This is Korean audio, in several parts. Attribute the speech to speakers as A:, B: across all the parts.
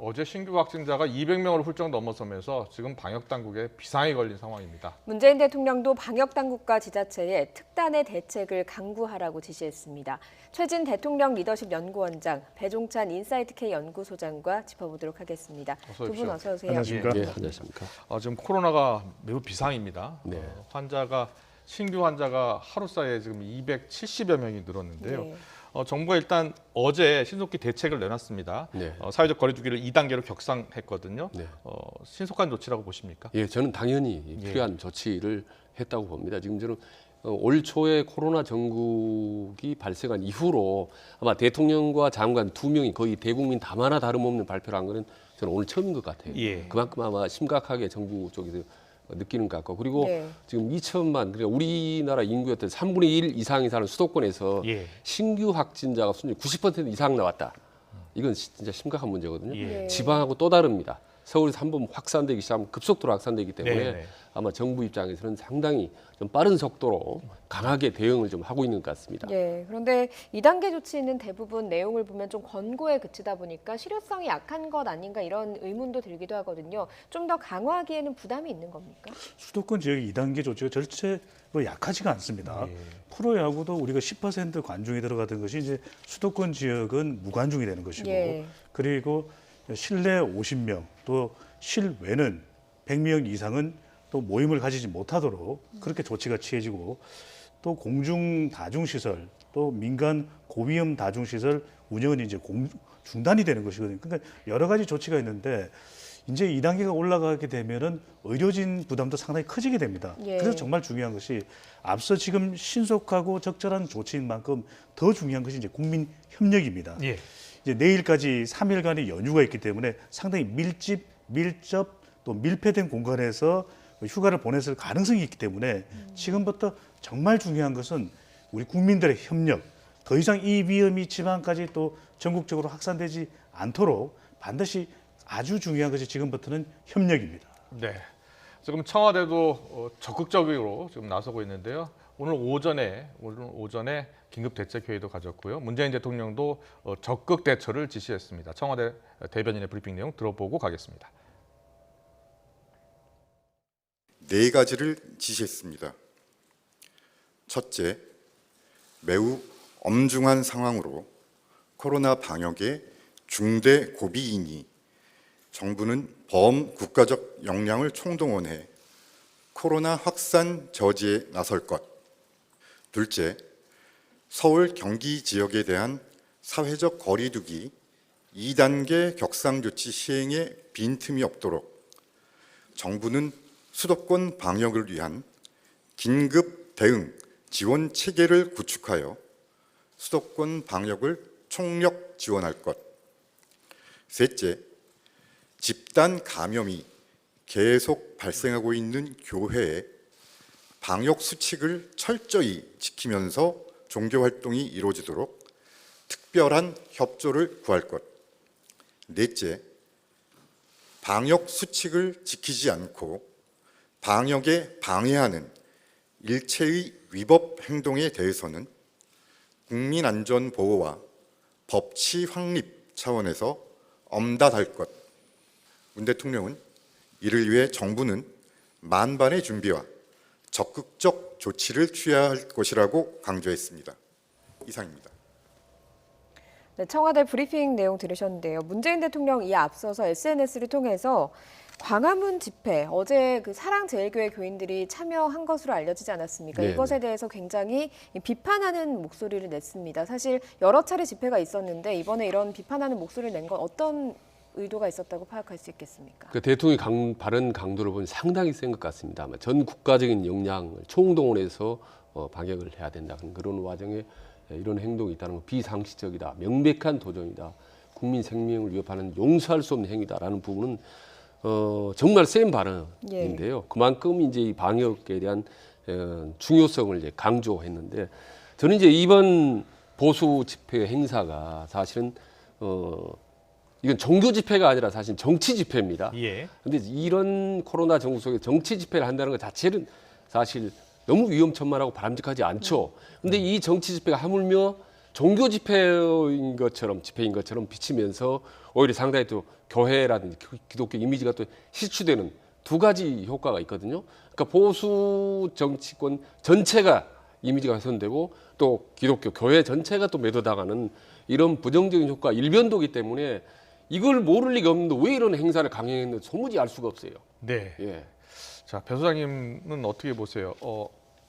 A: 어제 신규 확진자가 200명을 훌쩍 넘어서면서 지금 방역 당국에 비상이 걸린 상황입니다.
B: 문재인 대통령도 방역 당국과 지자체에 특단의 대책을 강구하라고 지시했습니다. 최진 대통령 리더십 연구원장, 배종찬 인사이트K 연구소장과 짚어보도록 하겠습니다. 두 분 어서 오세요.
C: 안녕하십니까?
D: 네, 안녕하십니까?
A: 지금 코로나가 매우 비상입니다.
D: 네.
A: 신규 환자가 하루 사이에 지금 270여 명이 늘었는데요.
B: 네.
A: 정부가 일단 어제 신속히 대책을 내놨습니다.
D: 네.
A: 사회적 거리두기를 2단계로 격상했거든요.
D: 네.
A: 신속한 조치라고 보십니까?
D: 예, 저는 당연히 필요한 조치를 했다고 봅니다. 지금 저는 올 초에 코로나 전국이 발생한 이후로 아마 대통령과 장관 두 명이 거의 대국민 다마나 다름없는 발표를 한 거는 저는 오늘 처음인 것 같아요.
A: 예.
D: 그만큼 아마 심각하게 정부 쪽에서 느끼는 것 같고, 그리고
B: 네.
D: 지금 2천만, 그러니까 우리나라 인구였던 3분의 1 이상이 사는 수도권에서
A: 예.
D: 신규 확진자가 순위 90% 이상 나왔다. 이건 진짜 심각한 문제거든요.
A: 예.
D: 지방하고 또 다릅니다. 서울에서 한번 확산되기 시작하면 급속도로 확산되기 때문에
A: 네.
D: 아마 정부 입장에서는 상당히 좀 빠른 속도로 강하게 대응을 좀 하고 있는 것 같습니다.
B: 예, 그런데 2단계 조치는 대부분 내용을 보면 좀 권고에 그치다 보니까 실효성이 약한 것 아닌가 이런 의문도 들기도 하거든요. 좀 더 강화하기에는 부담이 있는 겁니까?
C: 수도권 지역 2단계 조치가 절대 약하지가 않습니다. 프로야구도 우리가 10% 관중이 들어가던 것이 이제 수도권 지역은 무관중이 되는 것이고,
B: 예.
C: 그리고 실내 50명 또 실외는 100명 이상은 또 모임을 가지지 못하도록 그렇게 조치가 취해지고, 또 공중 다중시설 또 민간 고위험 다중시설 운영은 이제 중단이 되는 것이거든요. 그러니까 여러 가지 조치가 있는데 이제 2단계가 올라가게 되면은 의료진 부담도 상당히 커지게 됩니다.
B: 예.
C: 그래서 정말 중요한 것이 앞서 지금 신속하고 적절한 조치인 만큼 더 중요한 것이 이제 국민 협력입니다.
A: 예.
C: 이제 내일까지 3일간의 연휴가 있기 때문에 상당히 밀접 또 밀폐된 공간에서 휴가를 보냈을 가능성이 있기 때문에 지금부터 정말 중요한 것은 우리 국민들의 협력, 더 이상 이 위험이 지방까지 또 전국적으로 확산되지 않도록 반드시 아주 중요한 것이 지금부터는 협력입니다.
A: 네. 지금 청와대도 적극적으로 지금 나서고 있는데요. 오늘 오전에 긴급 대책 회의도 가졌고요. 문재인 대통령도 적극 대처를 지시했습니다. 청와대 대변인의 브리핑 내용 들어보고 가겠습니다.
E: 네 가지를 지시했습니다. 첫째, 매우 엄중한 상황으로 코로나 방역에 중대 고비이니 정부는 범국가적 역량을 총동원해 코로나 확산 저지에 나설 것. 둘째, 서울, 경기 지역에 대한 사회적 거리두기 2단계 격상조치 시행에 빈틈이 없도록 정부는 수도권 방역을 위한 긴급 대응 지원 체계를 구축하여 수도권 방역을 총력 지원할 것. 셋째, 집단 감염이 계속 발생하고 있는 교회에 방역 수칙을 철저히 지키면서 종교 활동이 이루어지도록 특별한 협조를 구할 것. 넷째, 방역 수칙을 지키지 않고 방역에 방해하는 일체의 위법 행동에 대해서는 국민안전보호와 법치 확립 차원에서 엄단할 것. 문 대통령은 이를 위해 정부는 만반의 준비와 적극적 조치를 취해야 할 것이라고 강조했습니다. 이상입니다.
B: 네, 청와대 브리핑 내용 들으셨는데요. 문재인 대통령 이 앞서서 SNS를 통해서 광화문 집회, 어제 그 사랑제일교회 교인들이 참여한 것으로 알려지지 않았습니까?
D: 네.
B: 이것에 대해서 굉장히 비판하는 목소리를 냈습니다. 사실 여러 차례 집회가 있었는데 이번에 이런 비판하는 목소리를 낸 건 어떤 의도가 있었다고 파악할 수 있겠습니까?
D: 그 대통령의 발언 강도를 보면 상당히 센 것 같습니다. 아마 전 국가적인 역량을 총동원해서 방역을 해야 된다는 그런 와중에 이런 행동이 있다는 건 비상식적이다, 명백한 도전이다, 국민 생명을 위협하는 용서할 수 없는 행위다라는 부분은 정말 센 발언인데요. 그만큼 이제 이 방역에 대한 중요성을 이제 강조했는데, 저는 이제 이번 보수 집회 행사가 사실은 이건 종교 집회가 아니라 사실 정치 집회입니다.
A: 예.
D: 근데 이런 코로나 정국 속에 정치 집회를 한다는 것 자체는 사실 너무 위험천만하고 바람직하지 않죠. 근데 이 정치 집회가 하물며 종교 집회인 것처럼 비치면서 오히려 상당히 또 교회라든지 기독교 이미지가 또 실추되는 두 가지 효과가 있거든요. 그러니까 보수 정치권 전체가 이미지가 훼손되고 또 기독교 교회 전체가 또 매도당하는 이런 부정적인 효과 일변도기 때문에 이걸 모를 리가 없는데 왜 이런 행사를 강행했는지 도무지 알 수가 없어요.
A: 네.
D: 예.
A: 자, 배 소장님은 어떻게 보세요?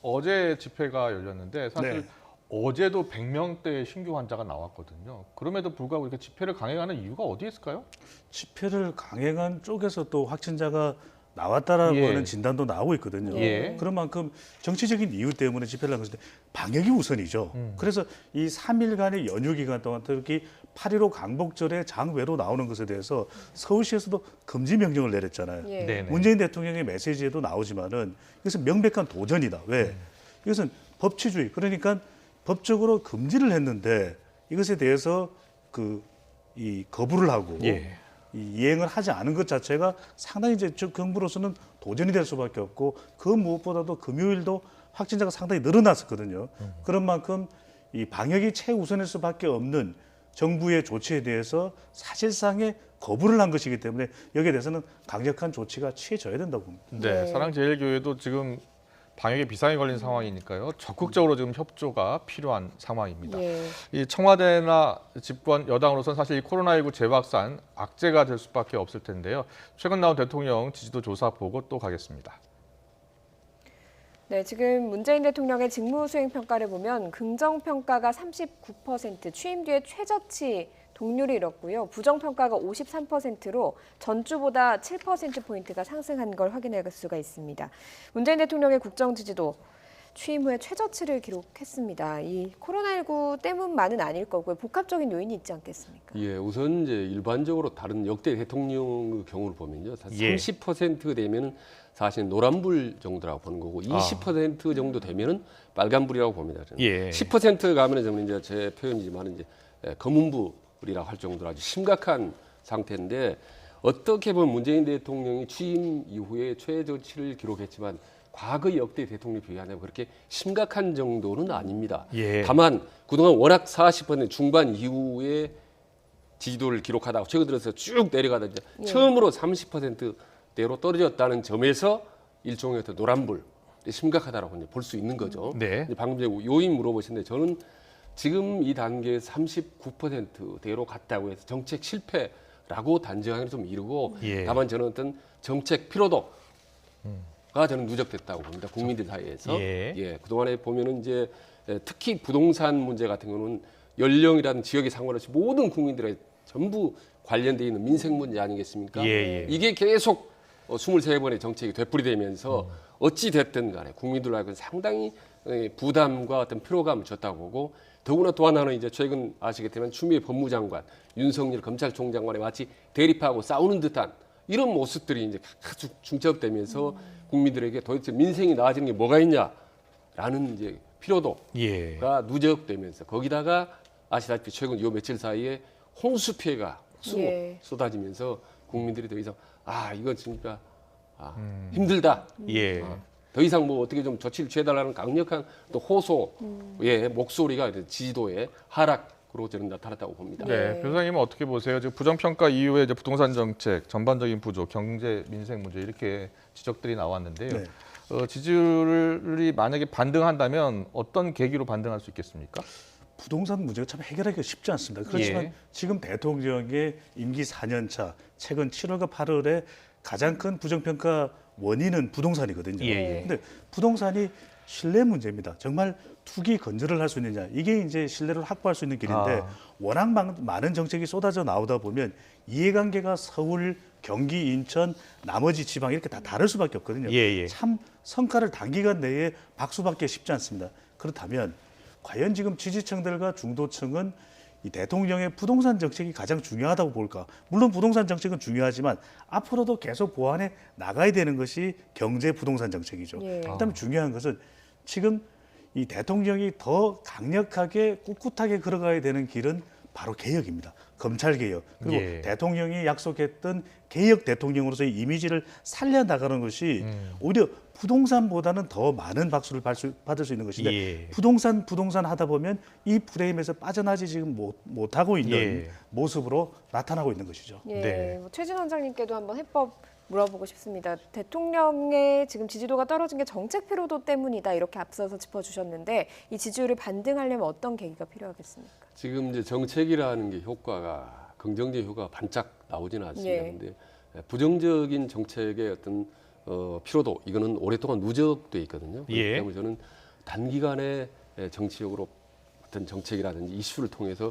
A: 어제 집회가 열렸는데 사실
C: 네.
A: 어제도 100명대 신규 환자가 나왔거든요. 그럼에도 불구하고 이렇게 집회를 강행하는 이유가 어디에 있을까요?
C: 집회를 강행한 쪽에서 또 확진자가 나왔다라고
A: 예.
C: 하는 진단도 나오고 있거든요.
A: 예.
C: 그런 만큼 정치적인 이유 때문에 집회를 한 것인데 방역이 우선이죠. 그래서 이 3일간의 연휴 기간 동안 특히 8.15 강복절에 장외로 나오는 것에 대해서 서울시에서도 금지 명령을 내렸잖아요.
B: 예.
A: 네네.
C: 문재인 대통령의 메시지에도 나오지만은 이것은 명백한 도전이다. 왜? 이것은 법치주의. 그러니까 법적으로 금지를 했는데 이것에 대해서 이 거부를 하고
A: 예.
C: 이 이행을 하지 않은 것 자체가 상당히 이제 정부로서는 도전이 될 수밖에 없고 그 무엇보다도 금요일도 확진자가 상당히 늘어났었거든요. 그런 만큼 이 방역이 최우선일 수밖에 없는 정부의 조치에 대해서 사실상의 거부를 한 것이기 때문에 여기에 대해서는 강력한 조치가 취해져야 된다고 봅니다.
A: 네,
B: 네.
A: 사랑제일교회도 지금 방역에 비상이 걸린 상황이니까요. 적극적으로 지금 협조가 필요한 상황입니다.
B: 예.
A: 이 청와대나 집권 여당으로서는 사실 이 코로나19 재확산 악재가 될 수밖에 없을 텐데요. 최근 나온 대통령 지지도 조사 보고 또 가겠습니다.
B: 네, 지금 문재인 대통령의 직무 수행 평가를 보면 긍정 평가가 39%, 취임 뒤에 최저치 동률을 이뤘고요. 부정 평가가 53%로 전주보다 7%포인트가 상승한 걸 확인할 수가 있습니다. 문재인 대통령의 국정 지지도 취임 후에 최저치를 기록했습니다. 이 코로나19 때문만은 아닐 거고요. 복합적인 요인이 있지 않겠습니까?
D: 예, 우선 이제 일반적으로 다른 역대 대통령의 경우를 보면요,
A: 예.
D: 30% 되면은 사실 노란불 정도라고 보는 거고, 20% 정도 되면은 빨간불이라고 봅니다. 저는.
A: 예.
D: 10% 가면은 저는 이제 제 표현이지만 이제 검은불이라고 할 정도로 아주 심각한 상태인데, 어떻게 보면 문재인 대통령이 취임 이후에 최저치를 기록했지만 과거 역대 대통령에 비하면 그렇게 심각한 정도는 아닙니다.
A: 예.
D: 다만 그동안 워낙 40% 중반 이후에 지지도를 기록하다가 최근 들어서 쭉 내려가다 이제 처음으로 30%대로 떨어졌다는 점에서 일종의 어떤 노란불 심각하다라고 볼 수 있는 거죠.
A: 네.
D: 이제 방금 전에 요인 물어보셨는데 저는 지금 이 단계에 39%대로 갔다고 해서 정책 실패라고 단정하기는 좀 이르고
A: 예.
D: 다만 저는 어떤 정책 피로도가 저는 누적됐다고 봅니다. 국민들 사이에서.
A: 예.
D: 그동안에 보면은 이제 특히 부동산 문제 같은 경우는 연령이라든 지역에 상관없이 모든 국민들의 전부 관련돼 있는 민생 문제 아니겠습니까?
A: 예.
D: 이게 계속 23번의 정책이 되풀이되면서 어찌 됐든 간에 국민들하고는 상당히 부담과 어떤 피로감을 줬다고 보고 더구나 또 하나는 이제 최근 아시겠지만 추미애 법무장관, 윤석열 검찰총장과의 마치 대립하고 싸우는 듯한 이런 모습들이 이제 아주 중첩되면서 국민들에게 도대체 민생이 나아지는 게 뭐가 있냐라는 이제 피로도가
A: 예.
D: 누적되면서 거기다가 아시다시피 최근 요 며칠 사이에 홍수 피해가
B: 예.
D: 쏟아지면서 국민들이 더 이상 이거 진짜 힘들다.
A: 예.
D: 더 이상 뭐 어떻게 좀 조치를 취해달라는 강력한 또 호소의 목소리가 지지도의 하락으로 저는 나타났다고 봅니다.
A: 네, 교수님은 어떻게 보세요? 지금 부정평가 이후에 이제 부동산 정책, 전반적인 부족, 경제, 민생 문제 이렇게 지적들이 나왔는데요.
C: 네.
A: 지지율이 만약에 반등한다면 어떤 계기로 반등할 수 있겠습니까?
C: 부동산 문제가 참 해결하기가 쉽지 않습니다. 그렇지만
A: 예.
C: 지금 대통령의 임기 4년 차 최근 7월과 8월에 가장 큰 부정평가 원인은 부동산이거든요.
A: 예.
C: 근데 부동산이 신뢰 문제입니다. 정말 투기 건설을 할 수 있느냐. 이게 이제 신뢰를 확보할 수 있는 길인데 워낙 많은 정책이 쏟아져 나오다 보면 이해관계가 서울, 경기, 인천, 나머지 지방 이렇게 다 다를 수밖에 없거든요.
A: 예.
C: 참 성과를 단기간 내에 박수받기 쉽지 않습니다. 그렇다면 과연 지금 지지층들과 중도층은 이 대통령의 부동산 정책이 가장 중요하다고 볼까? 물론 부동산 정책은 중요하지만 앞으로도 계속 보완해 나가야 되는 것이 경제 부동산 정책이죠.
B: 예.
C: 그다음에 중요한 것은 지금 이 대통령이 더 강력하게 꿋꿋하게 걸어가야 되는 길은 바로 개혁입니다. 검찰 개혁 그리고
A: 예.
C: 대통령이 약속했던 개혁 대통령으로서의 이미지를 살려나가는 것이 오히려 부동산보다는 더 많은 박수를 받을 수 있는 것인데
A: 예.
C: 부동산 하다 보면 이 프레임에서 빠져나지 지금 못하고 있는
A: 예.
C: 모습으로 나타나고 있는 것이죠.
B: 예,
A: 네.
B: 뭐 최진 원장님께도 한번 해법 물어보고 싶습니다. 대통령의 지금 지지도가 떨어진 게 정책 피로도 때문이다 이렇게 앞서서 짚어주셨는데 이 지지율을 반등하려면 어떤 계기가 필요하겠습니까?
D: 지금 이제 정책이라는 게 효과가 긍정적인 효과가 반짝 나오지는 않습니다.
B: 예.
D: 그런데 부정적인 정책의 어떤 피로도 이거는 오랫동안 누적돼 있거든요. 그렇기
A: 예.
D: 때문에 저는 단기간에 정치적으로 어떤 정책이라든지 이슈를 통해서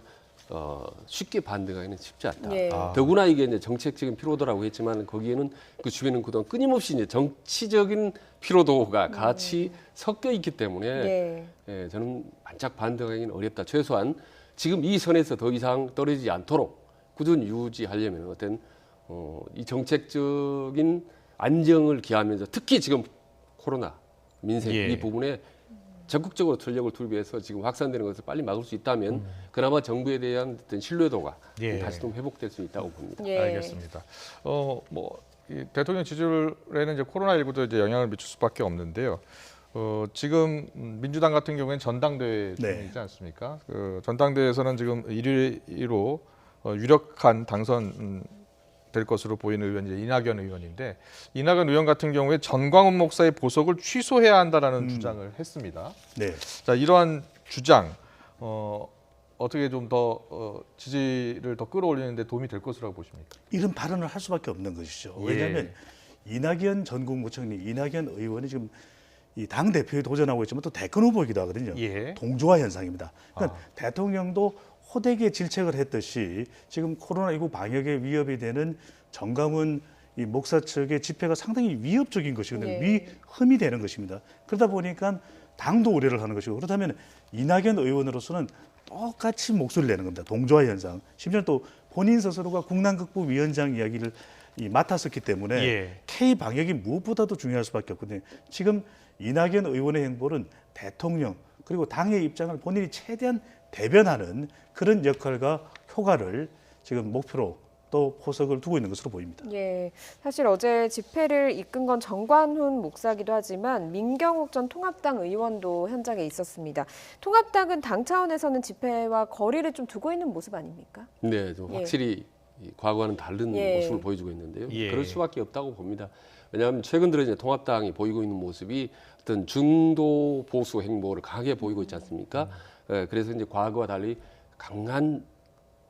D: 쉽게 반등하기는 쉽지 않다.
B: 예.
D: 더구나 이게 이제 정책적인 피로도라고 했지만 거기에는 그 주변에는 그동안 끊임없이 이제 정치적인 피로도가 같이 섞여 있기 때문에
B: 예.
D: 예, 저는 반짝 반등하기는 어렵다. 최소한 지금 이 선에서 더 이상 떨어지지 않도록 꾸준히 유지하려면 어떤 이 정책적인 안정을 기하면서 특히 지금 코로나 민생
A: 예.
D: 이 부분에 적극적으로 전력을 투입해서 지금 확산되는 것을 빨리 막을 수 있다면 그나마 정부에 대한 어떤 신뢰도가
A: 예.
D: 다시 좀 회복될 수 있다고 봅니다.
B: 예.
A: 알겠습니다. 이 대통령 지지율에는 이제 코로나19도 이제 영향을 미칠 수밖에 없는데요. 지금 민주당 같은 경우에는 전당대회 중이지
C: 네.
A: 않습니까? 그 전당대회에서는 지금 1위로 유력한 당선 될 것으로 보이는 의원이 이제 이낙연 의원인데 이낙연 의원 같은 경우에 전광훈 목사의 보석을 취소해야 한다라는 주장을 했습니다.
C: 네.
A: 자, 이러한 주장 어떻게 좀 더 지지를 더 끌어올리는 데 도움이 될 것이라고 보십니까?
C: 이런 발언을 할 수밖에 없는 것이죠.
A: 예.
C: 왜냐하면 이낙연 전 국무총리, 이낙연 의원이 지금 이 당 대표에 도전하고 있지만 또 대권 후보이기도 하거든요.
A: 예.
C: 동조화 현상입니다. 그러니까 대통령도 호되게 질책을 했듯이 지금 코로나19 방역에 위협이 되는 전광훈 이 목사 측의 집회가 상당히 위협적인 것이거든요.
B: 예.
C: 위험이 되는 것입니다. 그러다 보니까 당도 우려를 하는 것이고 그렇다면 이낙연 의원으로서는 똑같이 목소리를 내는 겁니다. 동조화 현상. 심지어 또 본인 스스로가 국난극복위원장 이야기를 맡았었기 때문에
A: 예.
C: K 방역이 무엇보다도 중요할 수밖에 없거든요. 지금 이낙연 의원의 행보는 대통령 그리고 당의 입장을 본인이 최대한 대변하는 그런 역할과 효과를 지금 목표로 또 포석을 두고 있는 것으로 보입니다.
B: 예, 사실 어제 집회를 이끈 건 정관훈 목사기도 하지만 민경욱 전 통합당 의원도 현장에 있었습니다. 통합당은 당 차원에서는 집회와 거리를 좀 두고 있는 모습 아닙니까?
D: 네, 좀
B: 예.
D: 확실히 이 과거와는 다른
B: 예.
D: 모습을 보여주고 있는데요.
A: 예.
D: 그럴 수밖에 없다고 봅니다. 왜냐하면 최근 들어 이제 통합당이 보이고 있는 모습이 어떤 중도 보수 행보를 강하게 보이고 있지 않습니까? 예, 그래서 이제 과거와 달리 강한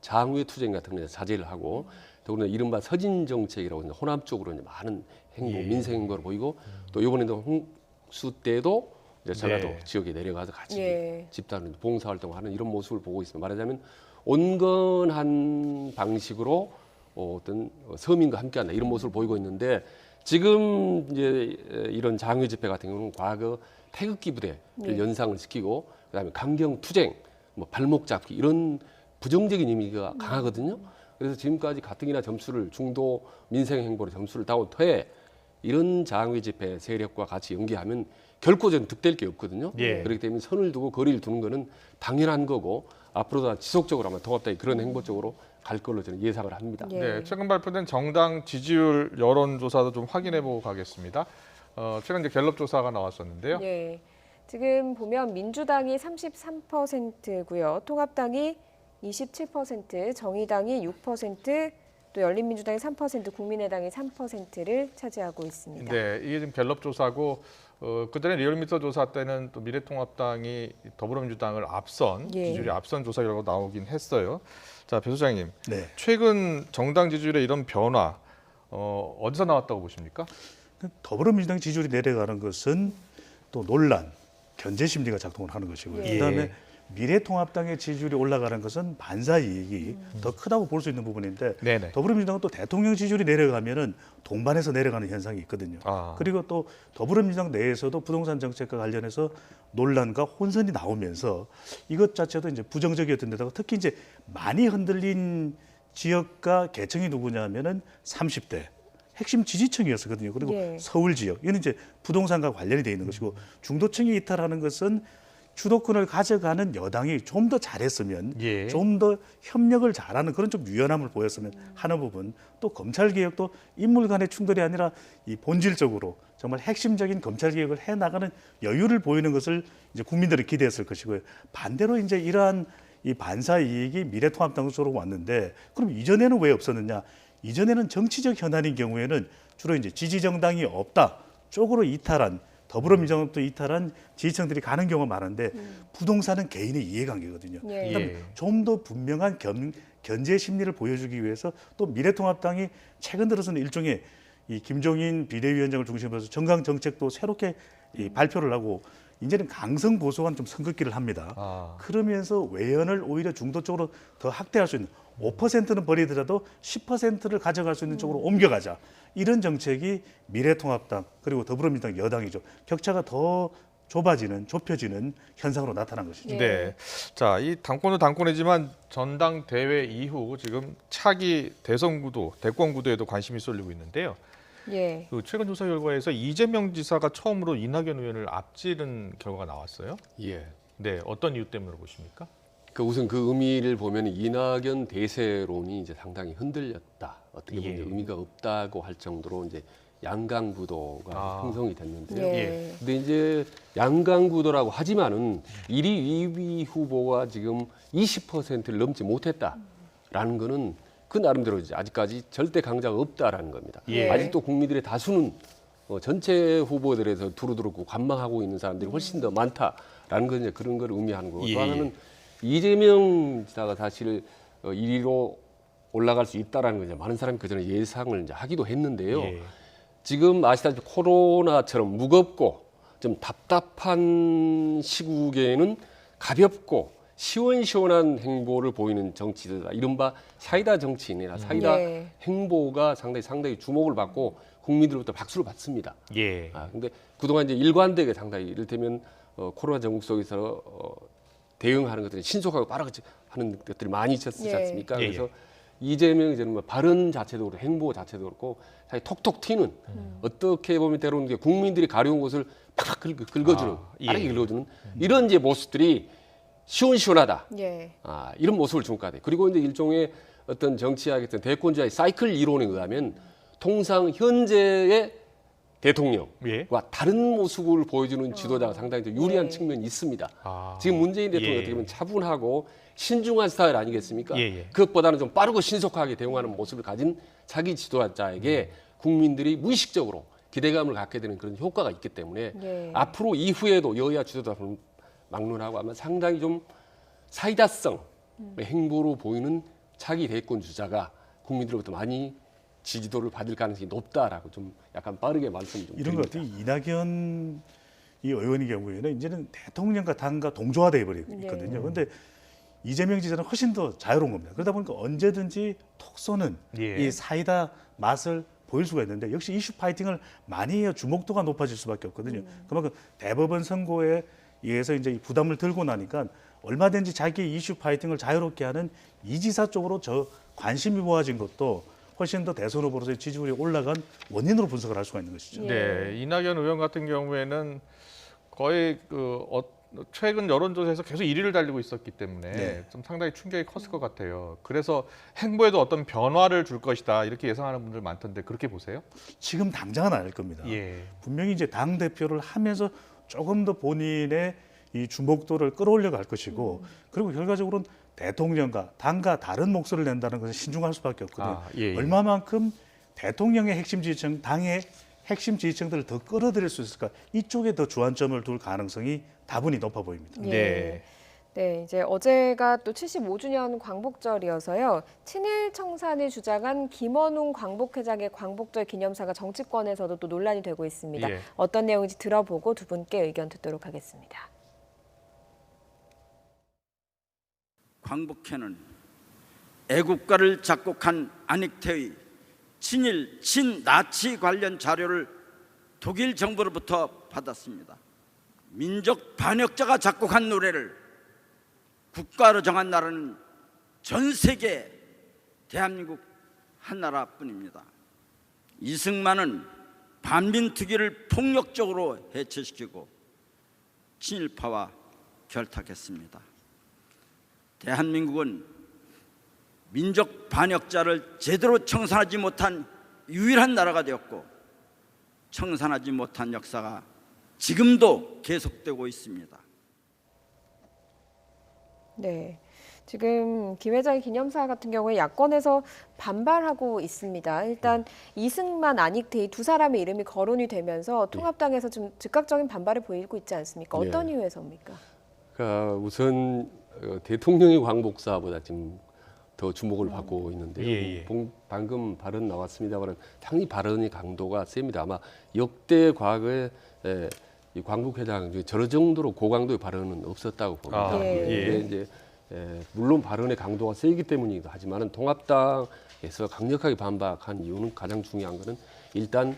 D: 장외 투쟁 같은 거 자제를 하고 더구나 이른바 서진 정책이라고 하는 호남 쪽으로 이제 많은 행보, 민생 행보를 보이고 또 이번에도 홍수 때도 이제 전라도
A: 네.
D: 지역에 내려가서 같이
B: 예.
D: 집단 봉사 활동하는 이런 모습을 보고 있습니다. 말하자면 온건한 방식으로 어떤 서민과 함께한다 이런 모습을 보이고 있는데 지금 이제 이런 장외 집회 같은 경우는 과거 태극기 부대를 연상을 시키고 그다음에 강경 투쟁, 뭐 발목 잡기 이런 부정적인 의미가 강하거든요. 그래서 지금까지 가뜩이나 점수를 중도 민생 행보로 점수를 따온 터에 이런 장외 집회 세력과 같이 연계하면 결코 저는 득될 게 없거든요.
A: 예.
D: 그렇기 때문에 선을 두고 거리를 두는 거는 당연한 거고 앞으로도 지속적으로 아마 통합당이 그런 행보 쪽으로 갈 걸로 저는 예상을 합니다.
B: 예.
A: 네, 최근 발표된 정당 지지율 여론조사도 좀 확인해보고 가겠습니다. 최근 이제 갤럽 조사가 나왔었는데요.
B: 예. 지금 보면 민주당이 33%고요. 통합당이 27%, 정의당이 6%, 또 열린민주당이 3%, 국민의당이 3%를 차지하고 있습니다.
A: 네, 이게 지금 갤럽 조사고 그전에 리얼미터 조사 때는 또 미래통합당이 더불어민주당을 앞선
B: 예.
A: 지지율이 앞선 조사라고 나오긴 했어요. 자, 배 소장님,
C: 네.
A: 최근 정당 지지율의 이런 변화 어디서 나왔다고 보십니까?
C: 더불어민주당 지지율이 내려가는 것은 또 논란, 견제 심리가 작동을 하는 것이고요.
B: 예.
C: 그다음에 미래통합당의 지지율이 올라가는 것은 반사 이익이 더 크다고 볼 수 있는 부분인데
A: 네네.
C: 더불어민주당은 또 대통령 지지율이 내려가면은 동반해서 내려가는 현상이 있거든요.
A: 아.
C: 그리고 또 더불어민주당 내에서도 부동산 정책과 관련해서 논란과 혼선이 나오면서 이것 자체도 이제 부정적이었던 데다가 특히 이제 많이 흔들린 지역과 계층이 누구냐면은 30대 핵심 지지층이었거든요. 그리고
B: 예.
C: 서울 지역 이는 이제 부동산과 관련이 돼 있는 것이고 중도층이 이탈하는 것은 주도권을 가져가는 여당이 좀 더 잘했으면
A: 예.
C: 좀 더 협력을 잘하는 그런 좀 유연함을 보였으면 하는 부분, 또 검찰 개혁도 인물 간의 충돌이 아니라 이 본질적으로 정말 핵심적인 검찰 개혁을 해 나가는 여유를 보이는 것을 이제 국민들이 기대했을 것이고요. 반대로 이제 이러한 이 반사 이익이 미래통합당 쪽으로 왔는데 그럼 이전에는 왜 없었느냐? 이전에는 정치적 현안인 경우에는 주로 이제 지지 정당이 없다 쪽으로 이탈한 더불어민주당도 이탈한 지지층들이 가는 경우가 많은데 부동산은 개인의 이해관계거든요.
B: 예.
A: 예.
C: 좀 더 분명한 견제 심리를 보여주기 위해서 또 미래통합당이 최근 들어서는 일종의 이 김종인 비대위원장을 중심으로 해서 정강 정책도 새롭게 이 발표를 하고 이제는 강성 보수와는 좀 선긋기를 합니다.
A: 아.
C: 그러면서 외연을 오히려 중도 쪽으로 더 확대할 수 있는 5%는 버리더라도 10%를 가져갈 수 있는 쪽으로 옮겨가자. 이런 정책이 미래통합당 그리고 더불어민주당 여당이죠. 격차가 더 좁혀지는 현상으로 나타난 것이죠.
B: 예.
A: 네. 자, 이 당권은 당권이지만 전당대회 이후 지금 차기 대선 구도, 대권 구도에도 관심이 쏠리고 있는데요.
B: 예.
A: 그 최근 조사 결과에서 이재명 지사가 처음으로 이낙연 의원을 앞지른 결과가 나왔어요.
D: 예.
A: 네, 어떤 이유 때문에 보십니까?
D: 그 우선 그 의미를 보면 이낙연 대세론이 이제 상당히 흔들렸다. 어떻게 보면
A: 예.
D: 이제 의미가 없다고 할 정도로 이제 양강구도가
A: 아.
D: 형성이 됐는데요.
B: 예.
D: 근데 이제 양강구도라고 하지만은 1위, 2위 후보가 지금 20%를 넘지 못했다라는 거는 그 나름대로 이제 아직까지 절대 강자가 없다라는 겁니다.
A: 예.
D: 아직도 국민들의 다수는 전체 후보들에서 두루두루 관망하고 있는 사람들이 훨씬 더 많다라는 건 이제 그런 걸 의미하는 거고
A: 예.
D: 또 하나는 이재명 지사가 사실 1위로 올라갈 수 있다라는 거 이제 많은 사람이 그 전에 예상을 이제 하기도 했는데요.
A: 예.
D: 지금 아시다시피 코로나처럼 무겁고 좀 답답한 시국에는 가볍고 시원시원한 행보를 보이는 정치다. 이른바 사이다 정치인이나 사이다
B: 예.
D: 행보가 상당히 주목을 받고 국민들로부터 박수를 받습니다.
A: 예.
D: 근데 그동안 이제 일관되게 상당히 이를테면 코로나 전국 속에서 대응하는 것들이 신속하고 빠르게 하는 것들이 많이 있었지
B: 예.
D: 않습니까?
A: 예,
D: 그래서 이재명 이제는 뭐 발언 자체도 그렇고 행보 자체도 그렇고 사실 톡톡 튀는 어떻게 보면 때로는 이게 국민들이 가려운 곳을 팍 긁어주는
A: 예.
D: 빠르게 긁어주는 이런 이제 모습들이 시원시원하다.
B: 예.
D: 이런 모습을 준 것 같아요. 그리고 이제 일종의 어떤 정치학의 어떤 대권주의 사이클 이론에 의하면 통상 현재의 대통령과
A: 예.
D: 다른 모습을 보여주는 지도자가 상당히 더 유리한
B: 예.
D: 측면이 있습니다.
A: 아.
D: 지금 문재인 대통령이
A: 예.
D: 어떻게 보면 차분하고 신중한 스타일 아니겠습니까?
A: 예, 예.
D: 그것보다는 좀 빠르고 신속하게 대응하는 모습을 가진 자기 지도자에게 국민들이 무의식적으로 기대감을 갖게 되는 그런 효과가 있기 때문에
B: 예.
D: 앞으로 이후에도 여야 지도자를 막론하고 아마 상당히 좀 사이다성 행보로 보이는 차기 대권 주자가 국민들로부터 많이 지지도를 받을 가능성이 높다라고 좀 약간 빠르게 말씀 좀
C: 이런 것
D: 드립니다.
C: 같아요. 이낙연 이 의원의 경우에는 이제는 대통령과 당과 동조화돼 버리거든요. 그런데 이재명 지사는 훨씬 더 자유로운 겁니다. 그러다 보니까 언제든지 톡 쏘는
A: 예.
C: 이 사이다 맛을 보일 수가 있는데 역시 이슈 파이팅을 많이 해야 주목도가 높아질 수밖에 없거든요. 그만큼 대법원 선고에 의해서 이제 이 부담을 들고 나니까 얼마든지 자기 이슈 파이팅을 자유롭게 하는 이 지사 쪽으로 저 관심이 모아진 것도 훨씬 더 대선 후보로서의 지지율이 올라간 원인으로 분석을 할 수가 있는 것이죠.
B: 예.
A: 네, 이낙연 의원 같은 경우에는 거의 최근 여론조사에서 계속 1위를 달리고 있었기 때문에
C: 네.
A: 좀 상당히 충격이 컸을 것 같아요. 그래서 행보에도 어떤 변화를 줄 것이다 이렇게 예상하는 분들 많던데 그렇게 보세요?
C: 지금 당장은 아닐 겁니다.
A: 예.
C: 분명히 이제 당 대표를 하면서 조금 더 본인의 이 주목도를 끌어올려 갈 것이고 그리고 결과적으로는 대통령과 당과 다른 목소리를 낸다는 것은 신중할 수밖에 없거든요.
A: 예.
C: 얼마만큼 대통령의 핵심 지지층, 당의 핵심 지지층들을 더 끌어들일 수 있을까? 이쪽에 더 주안점을 둘 가능성이 다분히 높아 보입니다.
B: 예.
A: 네.
B: 네, 이제 어제가 또 75주년 광복절이어서요. 친일 청산을 주장한 김원웅 광복회장의 광복절 기념사가 정치권에서도 또 논란이 되고 있습니다.
A: 예.
B: 어떤 내용인지 들어보고 두 분께 의견 듣도록 하겠습니다.
F: 광복회는 애국가를 작곡한 안익태의 친일, 친나치 관련 자료를 독일 정부로부터 받았습니다. 민족 반역자가 작곡한 노래를 국가로 정한 나라는 전 세계 대한민국 한 나라뿐입니다. 이승만은 반민특위를 폭력적으로 해체시키고 친일파와 결탁했습니다. 대한민국은 민족 반역자를 제대로 청산하지 못한 유일한 나라가 되었고 청산하지 못한 역사가 지금도 계속되고 있습니다.
B: 네. 지금 김 회장의 기념사 같은 경우에 야권에서 반발하고 있습니다. 일단 이승만, 안익태 두 사람의 이름이 거론이 되면서 통합당에서 좀 즉각적인 반발을 보이고 있지 않습니까? 어떤 이유에서입니까?
D: 그러니까 우선 대통령의 광복사보다 지금 더 주목을 받고 있는데요. 방금 발언 나왔습니다만 상당히 발언의 강도가 셉니다. 아마 역대 과거에 이 광복회장 중에 저런 정도로 고강도의 발언은 없었다고 봅니다. 근데 이제 물론 발언의 강도가 세기 때문이기도 하지만은 통합당에서 강력하게 반박한 이유는 가장 중요한 것은 일단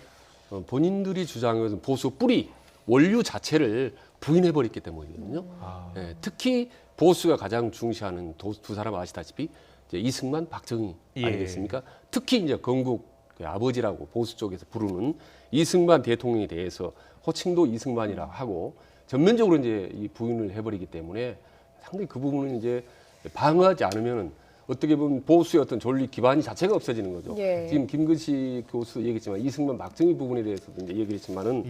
D: 본인들이 주장하는 보수 뿌리 원류 자체를 부인해 버렸기 때문이거든요. 특히 보수가 가장 중시하는 두 사람 아시다시피 이제 이승만, 박정희 아니겠습니까? 특히 이제 건국 아버지라고 보수 쪽에서 부르는 이승만 대통령에 대해서 호칭도 이승만이라고 하고 전면적으로 이제 이 부인을 해버리기 때문에 상당히 그 부분은 이제 방어하지 않으면은 어떻게 보면 보수의 어떤 존립 기반 자체가 없어지는 거죠. 지금 김근식 교수 얘기했지만 이승만, 박정희 부분에 대해서도 이제 얘기를 했지만은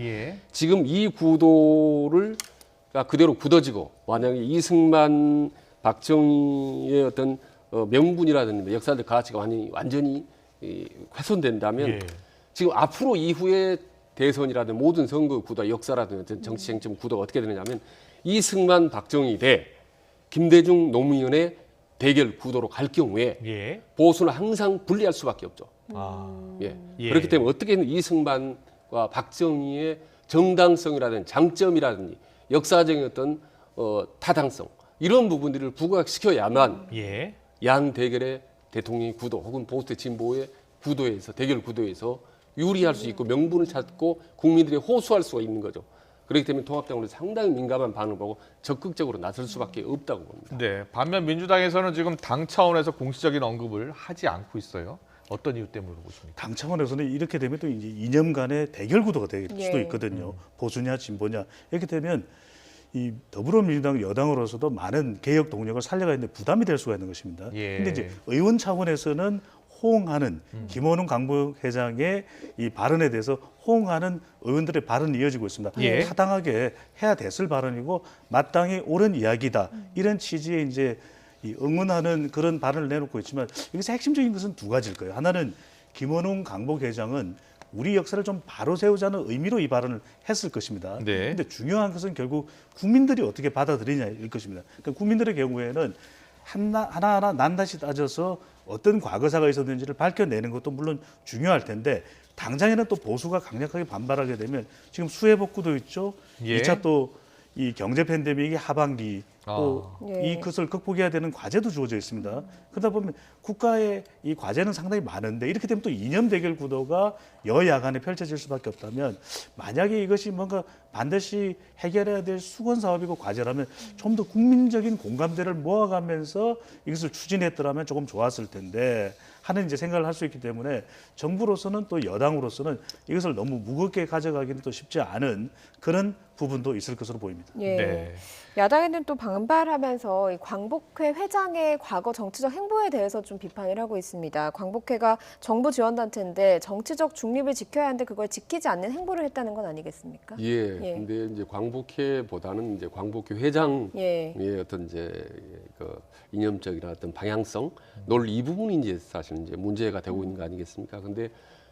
D: 지금 이 구도를 그대로 굳어지고 만약에 이승만, 박정희의 어떤 명분이라든지 역사적 가치가 완전히 훼손된다면 지금 앞으로 이후에 대선이라든지 모든 선거 구도, 역사라든지 정치 쟁점 구도가 어떻게 되느냐면 이승만, 박정희 대 김대중, 노무현의 대결 구도로 갈 경우에 보수는 항상 불리할 수밖에 없죠. 그렇기 때문에 어떻게든 이승만과 박정희의 정당성이라든지 장점이라든지 역사적인 어떤 타당성 이런 부분들을 부각시켜야만 양 대결의 대통령의 구도 혹은 보수 대 진보의 구도에서 대결 구도에서 유리할 수 있고 명분을 찾고 국민들이 호소할 수가 있는 거죠. 그렇기 때문에 통합당으로 상당히 민감한 반응을 보고 적극적으로 나설 수밖에 없다고 봅니다.
A: 네, 반면 민주당에서는 지금 당 차원에서 공식적인 언급을 하지 않고 있어요. 어떤 이유 때문에 보십니까?
C: 당 차원에서는 이렇게 되면 또 이제 이념 간의 대결 구도가 될 수도 있거든요. 보수냐 진보냐 이렇게 되면 이 더불어민주당 여당으로서도 많은 개혁 동력을 살려가는데 부담이 될 수가 있는 것입니다. 근데 이제 의원 차원에서는 호응하는 김원훈 광복회장의 이 발언에 대해서 호응하는 의원들의 발언이 이어지고 있습니다. 타당하게 해야 됐을 발언이고 마땅히 옳은 이야기다 이런 취지의 이제 이 응원하는 그런 발언을 내놓고 있지만 여기서 핵심적인 것은 두 가지일 거예요. 하나는 김원훈 광복회장은 우리 역사를 좀 바로 세우자는 의미로 이 발언을 했을 것입니다. 그런데 중요한 것은 결국 국민들이 어떻게 받아들이냐일 것입니다. 그러니까 국민들의 경우에는 하나하나 낱낱이 따져서 어떤 과거사가 있었는지를 밝혀내는 것도 물론 중요할 텐데 당장에는 또 보수가 강력하게 반발하게 되면 지금 수해복구도 있죠. 2차 또 이 경제 팬데믹이 하반기 또 이것을 극복해야 되는 과제도 주어져 있습니다. 그러다 보면 국가의 이 과제는 상당히 많은데 이렇게 되면 또 이념 대결 구도가 여야 간에 펼쳐질 수밖에 없다면 만약에 이것이 뭔가 반드시 해결해야 될 수건 사업이고 과제라면 좀 더 국민적인 공감대를 모아가면서 이것을 추진했더라면 조금 좋았을 텐데 하는 이제 생각을 할 수 있기 때문에 정부로서는 또 여당으로서는 이것을 너무 무겁게 가져가기는 또 쉽지 않은 그런 부분도 있을 것으로 보입니다.
B: 야당에는 또 반발하면서 이 광복회 회장의 과거 정치적 행보에 대해서 좀 비판을 하고 있습니다. 광복회가 정부 지원단체인데 정치적 중립을 지켜야 하는데 그걸 지키지 않는 행보를 했다는 건 아니겠습니까?
D: 근데 이제 광복회보다는 이제 광복회 회장의 어떤 이제 그 이념적이나 어떤 방향성, 논리 이 부분이 이제 사실 이제 문제가 되고 있는 거 아니겠습니까? 근데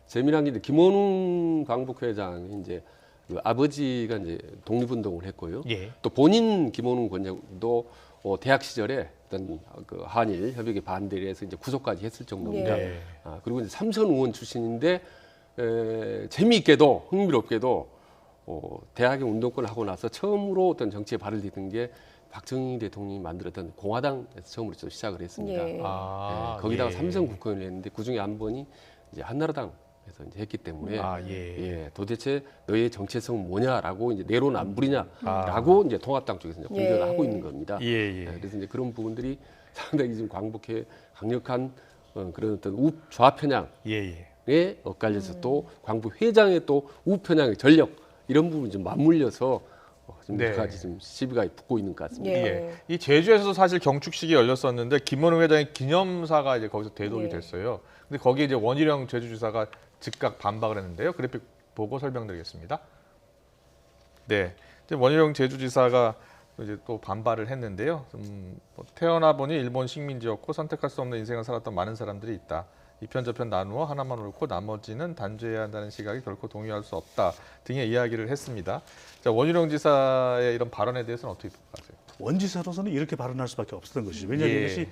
D: 재미난 게 이제 김원훈 광복회장이 이제 그 아버지가 이제 독립운동을 했고요. 또 본인 김원훈 권장도 대학 시절에 어떤 그 한일 협약에 반대를 해서 이제 구속까지 했을 정도입니다. 그리고 이제 삼선 의원 출신인데 재미있게도 흥미롭게도 대학의 운동권을 하고 나서 처음으로 어떤 정치에 발을 디딘 게 박정희 대통령이 만들었던 공화당에서 처음으로 시작을 했습니다. 거기다가 삼선 국회의원을 했는데 그중에 한 번이 이제 한나라당 에서 이제 했기 때문에 도대체 너의 정체성은 뭐냐라고 이제 내로남불이냐라고 이제 통합당 쪽에서 이제 공격을 하고 있는 겁니다. 그래서 이제 그런 부분들이 상당히 지금 광복회 강력한 그런 어떤 좌 편향에 엇갈려서 또 광복 회장의 또 우편향의 전력 이런 부분이 좀 맞물려서 지금
A: 네.
D: 여러 가지 좀 시비가 붙고 있는 것 같습니다.
B: 예.
A: 예. 이 제주에서도 사실 경축식이 열렸었는데 김원웅 회장의 기념사가 이제 거기서 대독이
B: 예.
A: 됐어요. 근데 거기에 이제 원희룡 제주지사가 즉각 반박을 했는데요. 그래픽 보고 설명드리겠습니다. 네, 이제 원희룡 제주지사가 이제 또 반발을 했는데요. 뭐 태어나 보니 일본 식민지였고 선택할 수 없는 인생을 살았던 많은 사람들이 있다. 이편 저편 나누어 하나만 옳고 나머지는 단죄해야 한다는 시각이 결코 동의할 수 없다 등의 이야기를 했습니다. 자, 원희룡 지사의 이런 발언에 대해서는 어떻게 생각하세요?
C: 원지사로서는 이렇게 발언할 수밖에 없었던 것이죠. 왜냐하면
A: 예.
C: 이것이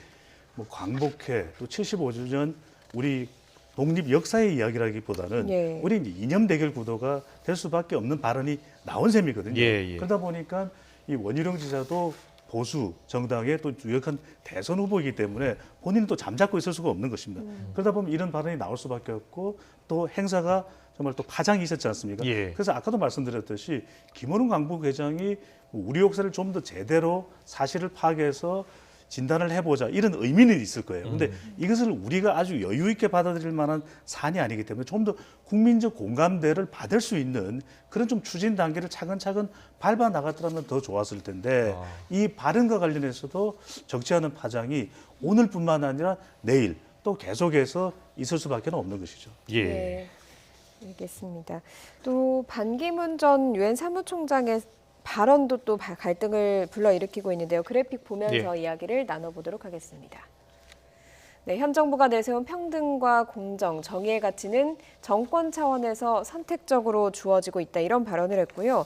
C: 뭐 광복회 또 75주년 우리 독립 역사의 이야기라기보다는
B: 예.
C: 우리 이제 이념 대결 구도가 될 수밖에 없는 발언이 나온 셈이거든요.
A: 예, 예.
C: 그러다 보니까 이 원희룡 지사도 보수 정당의 또 유력한 대선 후보이기 때문에 본인은 또 잠잡고 있을 수가 없는 것입니다. 그러다 보면 이런 발언이 나올 수밖에 없고 또 행사가 정말 또 파장이 있었지 않습니까?
A: 예.
C: 그래서 아까도 말씀드렸듯이 김원웅 강북회장이 우리 역사를 좀 더 제대로 사실을 파악해서 진단을 해보자 이런 의미는 있을 거예요. 근데 이것을 우리가 아주 여유 있게 받아들일 만한 사안이 아니기 때문에 좀 더 국민적 공감대를 받을 수 있는 그런 좀 추진 단계를 차근차근 밟아 나갔더라면 더 좋았을 텐데 이 발언과 관련해서도 적지 않은 파장이 오늘뿐만 아니라 내일 또 계속해서 있을 수밖에 없는 것이죠.
A: 예.
B: 네, 알겠습니다. 또 반기문 전 유엔 사무총장의 발언도 또 갈등을 불러일으키고 있는데요. 그래픽 보면서 이야기를 나눠보도록 하겠습니다. 네, 현 정부가 내세운 평등과 공정, 정의의 가치는 정권 차원에서 선택적으로 주어지고 있다. 이런 발언을 했고요.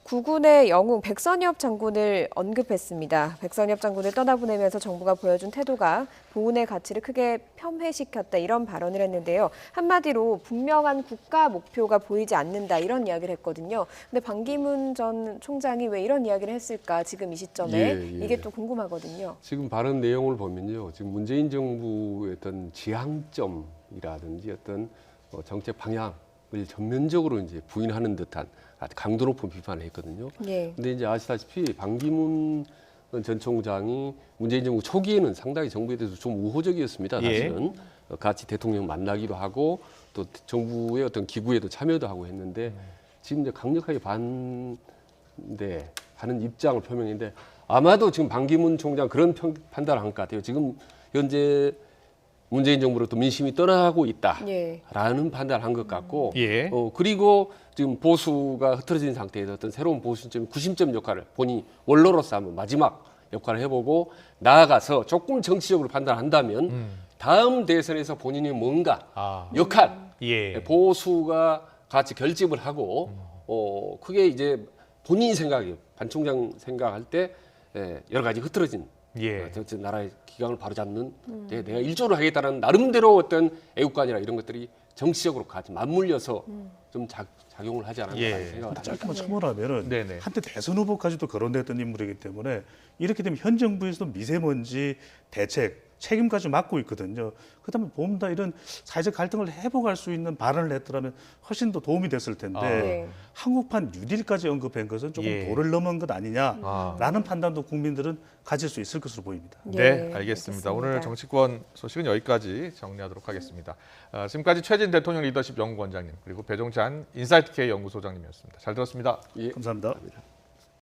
B: 국군의 영웅 백선엽 장군을 언급했습니다. 백선엽 장군을 떠나보내면서 정부가 보여준 태도가 보훈의 가치를 크게 폄훼시켰다. 이런 발언을 했는데요. 한마디로 분명한 국가 목표가 보이지 않는다. 이런 이야기를 했거든요. 근데 반기문 전 총장이 왜 이런 이야기를 했을까? 지금 이 시점에
D: 예.
B: 이게 또 궁금하거든요.
D: 지금 발언 내용을 보면요, 지금 문재인 정부의 어떤 지향점이라든지 어떤 정책 방향을 전면적으로 이제 부인하는 듯한 아주 강도 높은 비판을 했거든요.
B: 예.
D: 근데 이제 아시다시피 반기문 전 총장이 문재인 정부 초기에는 상당히 정부에 대해서 좀 우호적이었습니다. 사실은 같이 대통령 만나기도 하고 또 정부의 어떤 기구에도 참여도 하고 했는데 지금 이제 강력하게 반대하는 입장을 표명했는데 아마도 지금 반기문 총장 그런 판단을 한 것 같아요. 지금 현재 문재인 정부로부터 민심이 떠나고 있다라는
B: 예.
D: 판단을 한 것 같고
A: 예.
D: 그리고 지금 보수가 흐트러진 상태에서 어떤 새로운 보수점, 구심점 역할을 본인이 원로로서 한번 마지막 역할을 해보고 나아가서 조금 정치적으로 판단한다면 다음 대선에서 본인이 뭔가 역할,
A: 예.
D: 보수가 같이 결집을 하고 크게 이제 본인 생각이 반 총장 생각할 때 여러 가지 흐트러진
A: 예.
D: 나라의 기강을 바로잡는 데 내가 일조를 하겠다는 나름대로 어떤 애국관이나 이런 것들이 정치적으로 같이 맞물려서 좀 작용을 하지 않았나
A: 예.
D: 생각을 합니다.
C: 짧게만 첨언하면은
A: 네네.
C: 한때 대선 후보까지도 거론됐던 인물이기 때문에 이렇게 되면 현 정부에서도 미세먼지 대책 책임까지 맡고 있거든요. 그렇다면 보험다 이런 사회적 갈등을 회복할 수 있는 발언을 했더라면 훨씬 더 도움이 됐을 텐데
B: 네.
C: 한국판 뉴딜까지 언급한 것은 조금
A: 예.
C: 도를 넘은 것 아니냐라는 판단도 국민들은 가질 수 있을 것으로 보입니다.
A: 네,
B: 예,
A: 알겠습니다. 오늘 정치권 소식은 여기까지 정리하도록 하겠습니다. 지금까지 최진 대통령 리더십 연구원장님 그리고 배종찬 인사이트 K 연구소장님이었습니다. 잘 들었습니다.
D: 예.
C: 감사합니다.